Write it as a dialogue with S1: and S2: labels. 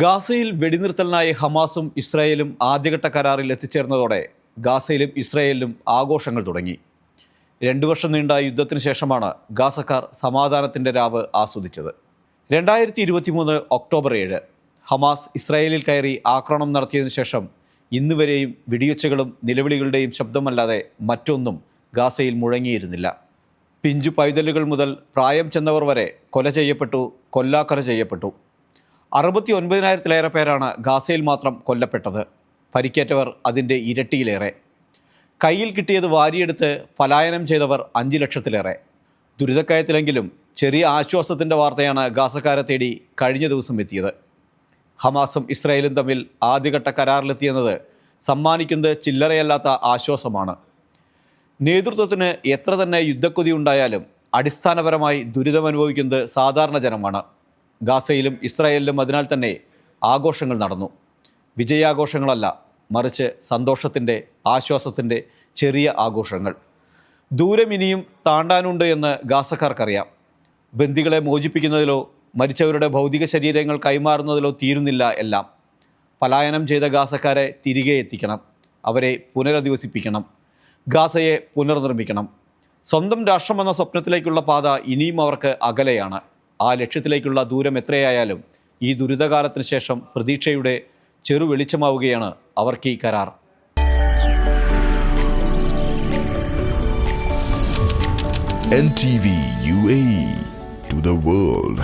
S1: ഗാസയിൽ വെടിനിർത്തലിനായി ഹമാസും ഇസ്രായേലും ആദ്യഘട്ട കരാറിൽ എത്തിച്ചേർന്നതോടെ ഗാസയിലും ഇസ്രായേലിലും ആഘോഷങ്ങൾ തുടങ്ങി. 2 വർഷം നീണ്ട യുദ്ധത്തിന് ശേഷമാണ് ഗാസക്കാർ സമാധാനത്തിൻ്റെ രാവ് ആസ്വദിച്ചത്. 2023 ഒക്ടോബർ 7 ഹമാസ് ഇസ്രായേലിൽ കയറി ആക്രമണം നടത്തിയതിനു ശേഷം ഇന്നുവരെയും വെടിയൊച്ചകളും നിലവിളികളുടെയും ശബ്ദമല്ലാതെ മറ്റൊന്നും ഗാസയിൽ മുഴങ്ങിയിരുന്നില്ല. പിഞ്ചു പൈതലുകൾ മുതൽ പ്രായം ചെന്നവർ വരെ കൊല ചെയ്യപ്പെട്ടു, കൊല്ലാക്കൊല ചെയ്യപ്പെട്ടു. 69,000-ലേറെ പേരാണ് ഗാസയിൽ മാത്രം കൊല്ലപ്പെട്ടത്. പരിക്കേറ്റവർ അതിൻ്റെ ഇരട്ടിയിലേറെ. കയ്യിൽ കിട്ടിയത് വാരിയെടുത്ത് പലായനം ചെയ്തവർ 5 ലക്ഷത്തിലേറെ. ദുരിതക്കയത്തിലെങ്കിലും ചെറിയ ആശ്വാസത്തിൻ്റെ വാർത്തയാണ് ഗാസക്കാരെ തേടി കഴിഞ്ഞ ദിവസം എത്തിയത്. ഹമാസും ഇസ്രായേലും തമ്മിൽ ആദ്യഘട്ട കരാറിലെത്തിയെന്നത് സമ്മാനിക്കുന്നത് ചില്ലറയല്ലാത്ത ആശ്വാസമാണ്. നേതൃത്വത്തിന് എത്ര തന്നെ യുദ്ധക്കൊതി ഉണ്ടായാലും അടിസ്ഥാനപരമായി ദുരിതമനുഭവിക്കുന്നത് സാധാരണ ജനമാണ്. ഗാസയിലും ഇസ്രായേലിലും അതിനാൽ തന്നെ ആഘോഷങ്ങൾ നടന്നു. വിജയാഘോഷങ്ങളല്ല, മറിച്ച് സന്തോഷത്തിൻ്റെ, ആശ്വാസത്തിൻ്റെ ചെറിയ ആഘോഷങ്ങൾ. ദൂരം ഇനിയും താണ്ടാനുണ്ട് എന്ന് ഗാസക്കാർക്കറിയാം. ബന്ദികളെ മോചിപ്പിക്കുന്നതിലോ മരിച്ചവരുടെ ഭൗതിക ശരീരങ്ങൾ കൈമാറുന്നതിലോ തീരുന്നില്ല എല്ലാം. പലായനം ചെയ്ത ഗാസക്കാരെ തിരികെ എത്തിക്കണം, അവരെ പുനരധിവസിപ്പിക്കണം, ഗാസയെ പുനർനിർമ്മിക്കണം. സ്വന്തം രാഷ്ട്രമെന്ന സ്വപ്നത്തിലേക്കുള്ള പാത ഇനിയും അവർക്ക് അകലെയാണ്. ആ ലക്ഷ്യത്തിലേക്കുള്ള ദൂരം എത്രയായാലും ഈ ദുരിതകാലത്തിന് ശേഷം പ്രതീക്ഷയുടെ ചെറു വെളിച്ചമാവുകയാണ് അവർക്ക് ഈ കരാർ.
S2: NTV UAE to the world.